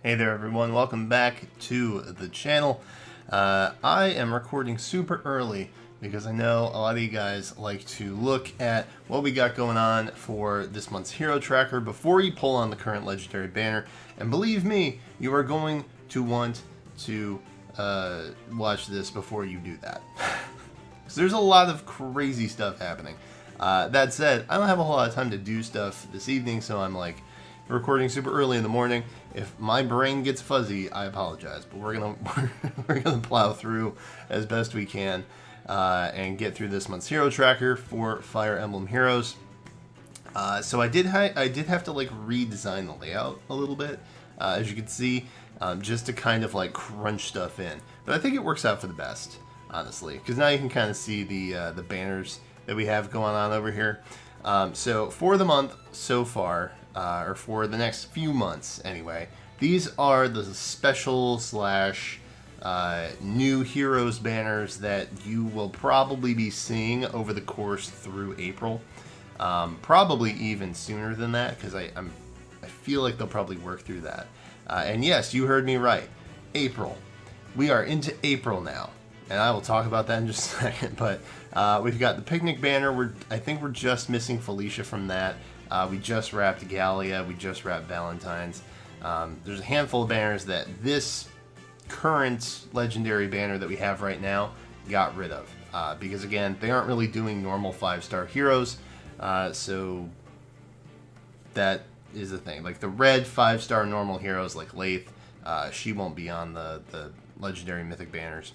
Hey there everyone, welcome back to the channel. I am recording super early because I know a lot of you guys like to look at what we got going on for this month's hero tracker before you pull on the current legendary banner. And believe me, you are going to want to watch this before you do that. Because there's a lot of crazy stuff happening. That said, I don't have a whole lot of time to do stuff this evening, so I'm like recording super early in the morning. If my brain gets fuzzy, I apologize, but we're gonna plow through as best we can and get through this month's hero tracker for Fire Emblem Heroes. So I did have to like redesign the layout a little bit, as you can see, just to kind of like crunch stuff in. But I think it works out for the best, honestly, because now you can kind of see the banners that we have going on over here. So for the month so far, or for the next few months anyway, these are the special slash new heroes banners that you will probably be seeing over the course through April. Probably even sooner than that, because I feel like they'll probably work through that. And yes, you heard me right. April. We are into April now. And I will talk about that in just a second. But we've got the picnic banner. I think we're just missing Felicia from that. We just wrapped Gallia. We just wrapped Valentine's. There's a handful of banners that this current legendary banner that we have right now got rid of. Because again, they aren't really doing normal 5-star heroes. So that is the thing. Like the red 5-star normal heroes like Lathe, she won't be on the legendary mythic banners.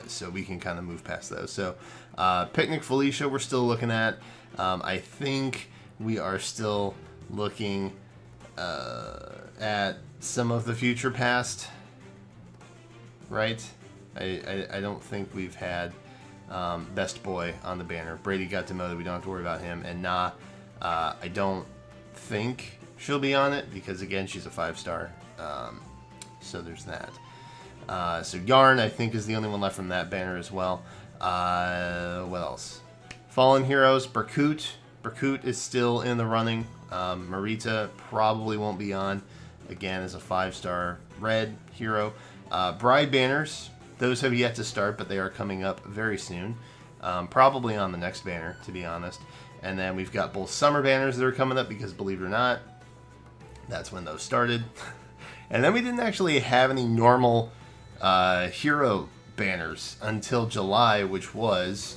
So we can kind of move past those. So Picnic Felicia we're still looking at. I think we are still looking at some of the future past, right? I don't think we've had Best Boy on the banner. Brady got demoted, we don't have to worry about him. And I don't think she'll be on it because again she's a 5-star. So there's that. So Yarn I think is the only one left from that banner as well. What else? Fallen Heroes, Berkut. Berkut is still in the running. Marita probably won't be on. Again, as a 5-star red hero. Bride banners, those have yet to start, but they are coming up very soon. Probably on the next banner, to be honest. And then we've got both summer banners that are coming up because, believe it or not, that's when those started. And then we didn't actually have any normal hero banners until July, which was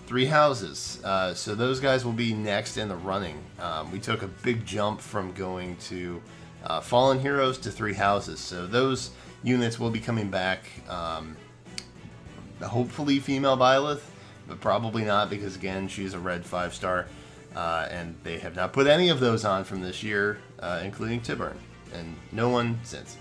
3 houses. So those guys will be next in the running. We took a big jump from going to Fallen Heroes to 3 houses. So those units will be coming back. Hopefully female Byleth, but probably not because again she's a red 5-star. And they have not put any of those on from this year, including Tiburn. And no one since.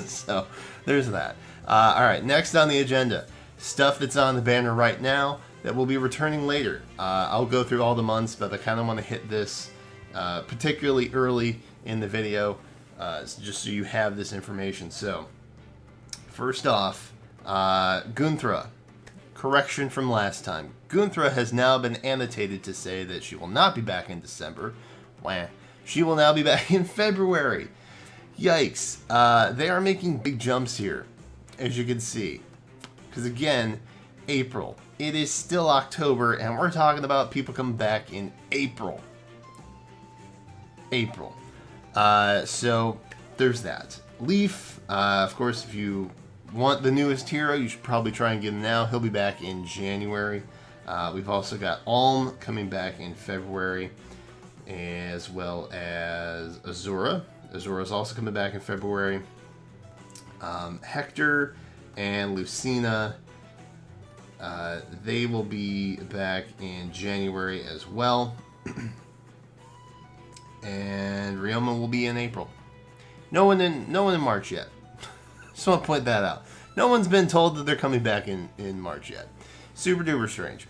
So there's that. Alright, next on the agenda. Stuff that's on the banner right now that will be returning later. I'll go through all the months, but I kind of want to hit this particularly early in the video, just so you have this information. So, first off, Gunthra. Correction from last time. Gunthra has now been annotated to say that she will not be back in December. Wah. She will now be back in February. Yikes. They are making big jumps here, as you can see. Because again, April. It is still October, and we're talking about people coming back in April. April. So, there's that. Leaf, of course, if you want the newest hero, you should probably try and get him now. He'll be back in January. We've also got Alm coming back in February, as well as Azura. Azura is also coming back in February. Hector and Lucina, they will be back in January as well. And Ryoma will be in April. No one in March yet. Just want to point that out. No one's been told that they're coming back in March yet. Super duper strange.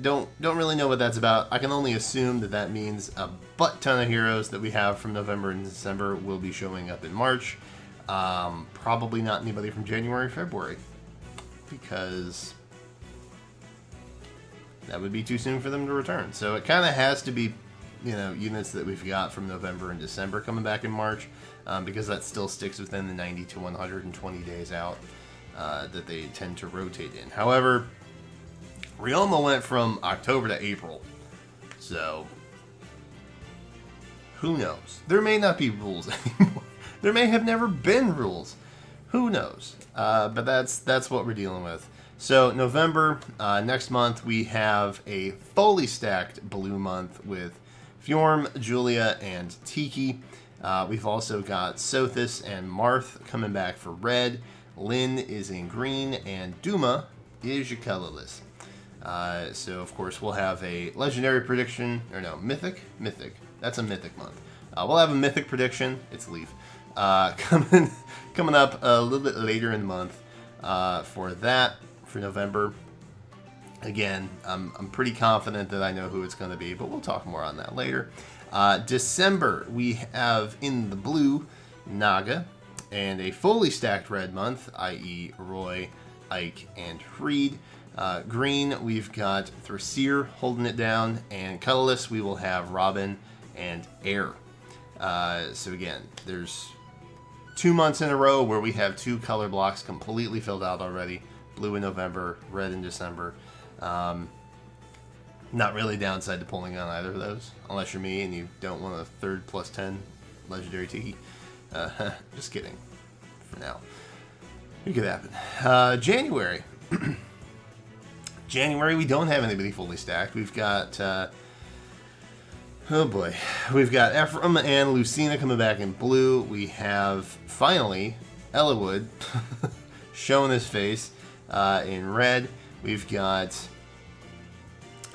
Don't really know what that's about. I can only assume that means a butt ton of heroes that we have from November and December will be showing up in March. Probably not anybody from January, February, because that would be too soon for them to return. So it kind of has to be, you know, units that we've got from November and December coming back in March. because that still sticks within the 90 to 120 days out that they tend to rotate in. However, Ryoma went from October to April, so who knows? There may not be rules anymore. There may have never been rules. Who knows? But that's what we're dealing with. So November, next month, we have a fully stacked blue month with Fjorm, Julia, and Tiki. We've also got Sothis and Marth coming back for red. Lynn is in green, and Duma is your colorless. So, of course, we'll have a legendary prediction, or no, mythic? Mythic. That's a mythic month. We'll have a mythic prediction. It's Leaf. Coming up a little bit later in the month for that, for November. Again, I'm pretty confident that I know who it's going to be, but we'll talk more on that later. December, we have in the blue, Naga, and a fully stacked red month, i.e. Roy, Ike, and Freed. Green, we've got Thraseer holding it down, and colorless, we will have Robin and Air. So again, there's 2 months in a row where we have 2 color blocks completely filled out already. Blue in November, red in December. Not really downside to pulling on either of those, unless you're me and you don't want a third plus 10 legendary Tiki. Just kidding. For now. It could happen. January. January, we don't have anybody fully stacked. We've got, oh boy. We've got Ephraim and Lucina coming back in blue. We have, finally, Ellawood showing his face in red. We've got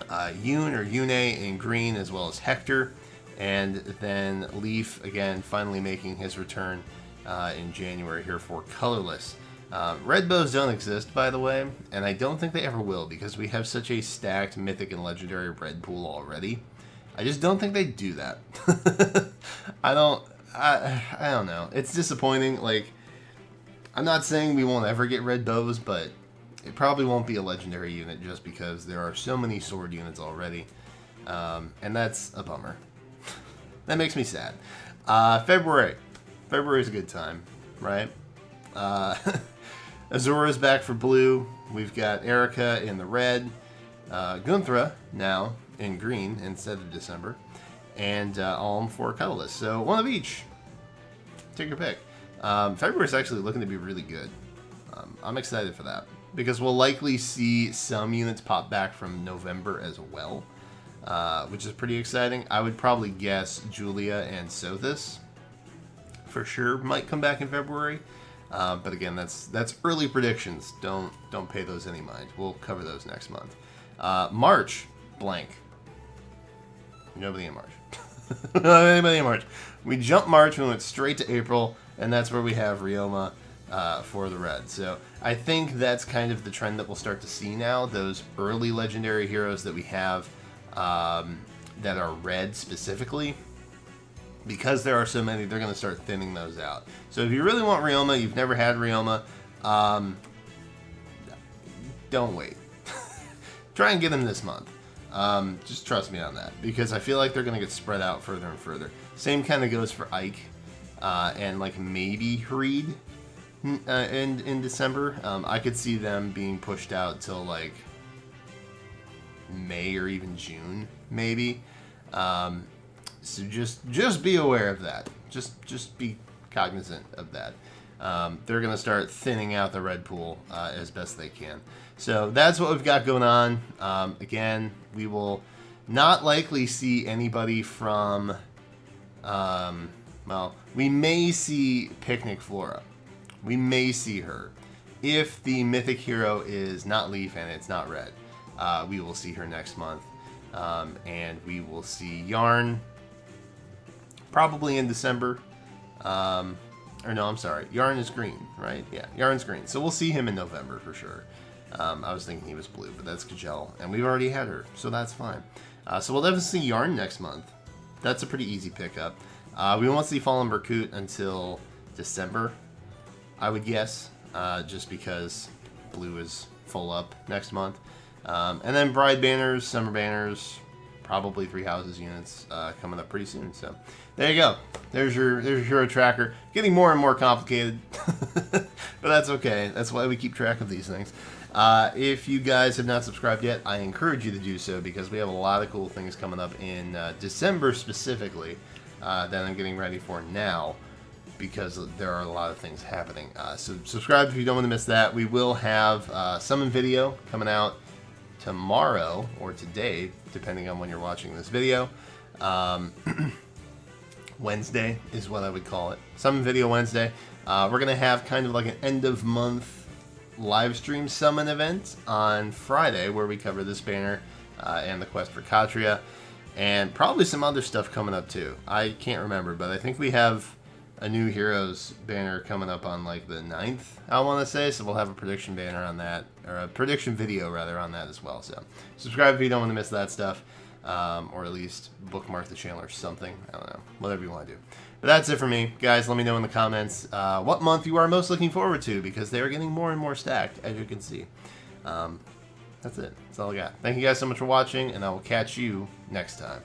Yoon or Yune in green, as well as Hector. And then Leaf, again, finally making his return in January here for colorless. Red bows don't exist, by the way, and I don't think they ever will, because we have such a stacked mythic and legendary red pool already. I just don't think they do that. I don't know. It's disappointing. Like, I'm not saying we won't ever get red bows, but it probably won't be a legendary unit just because there are so many sword units already. And that's a bummer. That makes me sad. February. February's a good time, right? Azura's back for blue. We've got Erica in the red. Gunthra now in green instead of December. And Alm for colorless. So one of each. Take your pick. February's actually looking to be really good. I'm excited for that, because we'll likely see some units pop back from November as well, which is pretty exciting. I would probably guess Julia and Sothis for sure might come back in February, but again, that's early predictions. Don't pay those any mind. We'll cover those next month. March, blank. Nobody in March. Not anybody in March. We jumped March and went straight to April, and that's where we have Ryoma for the red. So I think that's kind of the trend that we'll start to see now. Those early legendary heroes that we have that are red specifically, because there are so many, they're going to start thinning those out. So if you really want Ryoma, you've never had Ryoma, don't wait. Try and get them this month. Just trust me on that, because I feel like they're going to get spread out further and further. Same kind of goes for Ike and like maybe Reed in December. I could see them being pushed out till like May or even June, maybe. So just be aware of that. Just be cognizant of that. They're going to start thinning out the red pool as best they can. So that's what we've got going on. Again, we will not likely see anybody from... well, we may see Picnic Flora. We may see her. If the mythic hero is not Leaf and it's not red, we will see her next month. And we will see Yarn probably in December. Or no, I'm sorry. Yarn is green, right? Yeah, Yarn's green. So we'll see him in November for sure. I was thinking he was blue, but that's Kajel. And we've already had her, so that's fine. So we'll definitely see Yarn next month. That's a pretty easy pickup. We won't see Fallen Berkut until December, I would guess, just because blue is full up next month. And then Bride Banners, Summer Banners, probably 3 houses units coming up pretty soon. So there you go. There's your hero tracker. Getting more and more complicated, but that's okay. That's why we keep track of these things. If you guys have not subscribed yet, I encourage you to do so because we have a lot of cool things coming up in December specifically that I'm getting ready for now, because there are a lot of things happening. So subscribe if you don't want to miss that. We will have Summon video coming out tomorrow or today, depending on when you're watching this video. Wednesday is what I would call it. Summon video Wednesday. We're going to have kind of like an end of month live stream summon event on Friday where we cover this banner and the quest for Katria, and probably some other stuff coming up too. I can't remember, but I think we have a new Heroes banner coming up on like the 9th, I want to say, so we'll have a prediction banner on that, or a prediction video rather on that as well. So subscribe if you don't want to miss that stuff, or at least bookmark the channel or something. I don't know, whatever you want to do. But that's it for me, guys. Let me know in the comments what month you are most looking forward to, because they are getting more and more stacked, as you can see. That's it. That's all I got. Thank you guys so much for watching, and I will catch you next time.